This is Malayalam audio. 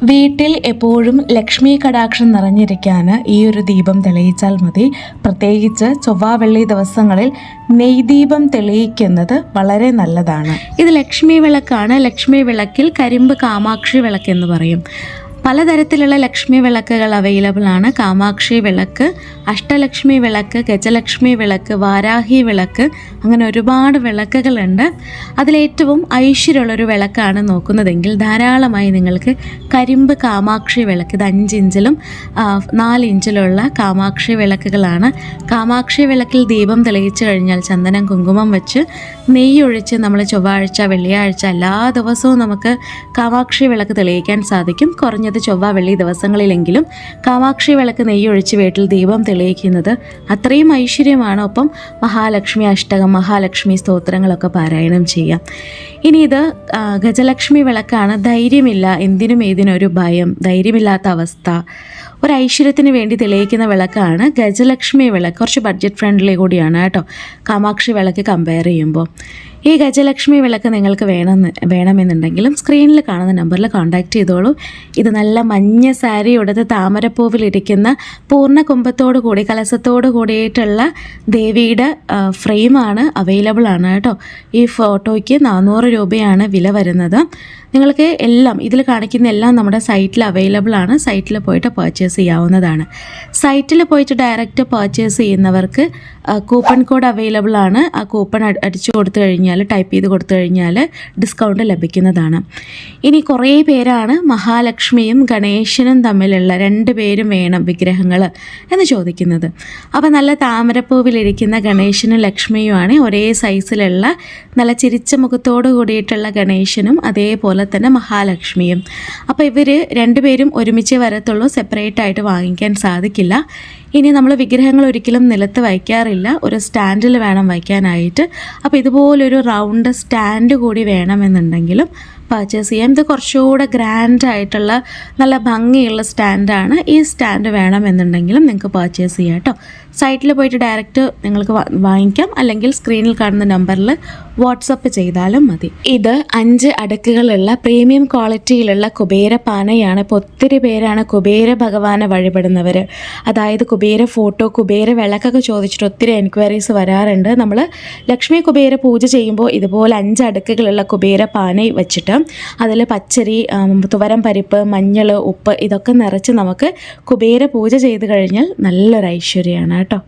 വീട്ടിൽ എപ്പോഴും ലക്ഷ്മി കടാക്ഷം നിറഞ്ഞിരിക്കാൻ ഈ ഒരു ദീപം തെളിയിച്ചാൽ മതി. പ്രത്യേകിച്ച് ചൊവ്വ വെള്ളി ദിവസങ്ങളിൽ നെയ്ദീപം തെളിയിക്കുന്നത് വളരെ നല്ലതാണ്. ഇത് ലക്ഷ്മി വിളക്കാണ്. ലക്ഷ്മി വിളക്കിൽ കരിമ്പ് കാമാക്ഷി വിളക്ക് എന്ന് പറയും. പലതരത്തിലുള്ള ലക്ഷ്മി വിളക്കുകൾ അവൈലബിൾ ആണ്. കാമാക്ഷി വിളക്ക്, അഷ്ടലക്ഷ്മി വിളക്ക്, ഗജലക്ഷ്മി വിളക്ക്, വാരാഹി വിളക്ക്, അങ്ങനെ ഒരുപാട് വിളക്കുകളുണ്ട്. അതിലേറ്റവും ഐശ്വര്യമുള്ളൊരു വിളക്കാണ് നോക്കുന്നതെങ്കിൽ ധാരാളമായി നിങ്ങൾക്ക് കരിമ്പ് കാമാക്ഷി വിളക്ക്, ഇത് 5 ഇഞ്ചിലും 4 ഇഞ്ചിലുള്ള കാമാക്ഷി വിളക്കുകളാണ്. കാമാക്ഷി വിളക്കിൽ ദീപം തെളിയിച്ചു കഴിഞ്ഞാൽ ചന്ദനം കുങ്കുമം വെച്ച് നെയ്യൊഴിച്ച് നമ്മൾ ചൊവ്വാഴ്ച വെള്ളിയാഴ്ച എല്ലാ ദിവസവും നമുക്ക് കാമാക്ഷി വിളക്ക് തെളിയിക്കാൻ സാധിക്കും. കുറഞ്ഞത് ചൊവ്വ വെള്ളി ദിവസങ്ങളിലെങ്കിലും കാമാക്ഷി വിളക്ക് നെയ്യൊഴിച്ച് വീട്ടിൽ ദീപം തെളിയിക്കുന്നത് അത്രയും ഐശ്വര്യമാണ്. ഒപ്പം മഹാലക്ഷ്മി അഷ്ടകം, മഹാലക്ഷ്മി സ്തോത്രങ്ങളൊക്കെ പാരായണം ചെയ്യാം. ഇനി ഇത് ഗജലക്ഷ്മി വിളക്കാണ്. ധൈര്യമില്ല, എന്തിനും ഏതിനും ഒരു ഭയം, ധൈര്യമില്ലാത്ത അവസ്ഥ, ഒരു ഐശ്വര്യത്തിന് വേണ്ടി തെളിയിക്കുന്ന വിളക്കാണ് ഗജലക്ഷ്മി വിളക്ക്. കുറച്ച് ബഡ്ജറ്റ് ഫ്രണ്ട്ലി കൂടിയാണ് കേട്ടോ കാമാക്ഷി വിളക്ക് കമ്പയർ ചെയ്യുമ്പോൾ. ഈ ഗജലക്ഷ്മി വിളക്ക് നിങ്ങൾക്ക് വേണമെന്നുണ്ടെങ്കിലും സ്ക്രീനിൽ കാണുന്ന നമ്പറിൽ കോൺടാക്റ്റ് ചെയ്തോളൂ. ഇത് നല്ല മഞ്ഞ സാരി ഉടുത്ത് താമരപ്പൂവിലിരിക്കുന്ന പൂർണ്ണ കുംഭത്തോടു കൂടി കലശത്തോടു കൂടിയിട്ടുള്ള ദേവിയുടെ ഫ്രെയിമാണ് അവൈലബിൾ ആണ് കേട്ടോ. ഈ ഫോട്ടോയ്ക്ക് 400 രൂപയാണ് വില വരുന്നത്. നിങ്ങൾക്ക് എല്ലാം ഇതിൽ കാണിക്കുന്ന എല്ലാം നമ്മുടെ സൈറ്റിൽ അവൈലബിൾ ആണ്. സൈറ്റിൽ പോയിട്ട് പർച്ചേസ് ചെയ്യാവുന്നതാണ്. സൈറ്റിൽ പോയിട്ട് ഡയറക്റ്റ് പർച്ചേസ് ചെയ്യുന്നവർക്ക് കൂപ്പൺ കോഡ് അവൈലബിൾ ആണ്. ആ കൂപ്പൺ അടിച്ചു കൊടുത്തു കഴിഞ്ഞാൽ, ടൈപ്പ് ചെയ്ത് കൊടുത്തു കഴിഞ്ഞാൽ ഡിസ്കൗണ്ട് ലഭിക്കുന്നതാണ്. ഇനി കുറേ പേരാണ് മഹാലക്ഷ്മിയും ഗണേശനും തമ്മിലുള്ള 2 പേരും വേണം വിഗ്രഹങ്ങൾ എന്ന് ചോദിക്കുന്നത്. അപ്പോൾ നല്ല താമരപ്പൂവിലിരിക്കുന്ന ഗണേശനും ലക്ഷ്മിയുമാണ്. ഒരേ സൈസിലുള്ള നല്ല ചിരിച്ച മുഖത്തോടു കൂടിയിട്ടുള്ള ഗണേശനും അതേപോലെ തന്നെ മഹാലക്ഷ്മിയും. അപ്പോൾ ഇവർ 2 പേരും ഒരുമിച്ച് വരത്തുള്ളൂ, സെപ്പറേറ്റ് ആയിട്ട് വാങ്ങിക്കാൻ സാധിക്കില്ല. ഇനി നമ്മൾ വിഗ്രഹങ്ങൾ ഒരിക്കലും നിലത്ത് വയ്ക്കാറില്ല, ഒരു സ്റ്റാൻഡിൽ വേണം വയ്ക്കാനായിട്ട്. അപ്പോൾ ഇതുപോലൊരു റൗണ്ട് സ്റ്റാൻഡ് കൂടി വേണമെന്നുണ്ടെങ്കിലും പർച്ചേസ് ചെയ്യാം. ഇത് കുറച്ചുകൂടെ ഗ്രാൻഡ് ആയിട്ടുള്ള നല്ല ഭംഗിയുള്ള സ്റ്റാൻഡാണ്. ഈ സ്റ്റാൻഡ് വേണമെന്നുണ്ടെങ്കിലും നിങ്ങൾക്ക് പർച്ചേസ് ചെയ്യാം കേട്ടോ. സൈറ്റിൽ പോയിട്ട് ഡയറക്റ്റ് നിങ്ങൾക്ക് വാങ്ങിക്കാം, അല്ലെങ്കിൽ സ്ക്രീനിൽ കാണുന്ന നമ്പറിൽ വാട്സപ്പ് ചെയ്താലും മതി. ഇത് 5 അടുക്കുകളുള്ള പ്രീമിയം ക്വാളിറ്റിയിലുള്ള കുബേര പാനയാണ്. ഇപ്പോൾ ഒത്തിരി പേരാണ് കുബേര ഭഗവാനെ വഴിപെടുന്നവർ. അതായത് കുബേര ഫോട്ടോ, കുബേര വിളക്കൊക്കെ ചോദിച്ചിട്ട് ഒത്തിരി എൻക്വയറീസ് വരാറുണ്ട്. നമ്മൾ ലക്ഷ്മി കുബേര പൂജ ചെയ്യുമ്പോൾ ഇതുപോലെ 5 അടുക്കുകളുള്ള കുബേര പാന വെച്ചിട്ട് അതിൽ പച്ചരി, തുവരം പരിപ്പ്, മഞ്ഞൾ, ഉപ്പ് ഇതൊക്കെ നിറച്ച് നമുക്ക് കുബേര പൂജ ചെയ്ത് കഴിഞ്ഞാൽ നല്ലൊരു ഐശ്വര്യമാണ് കേട്ടോ.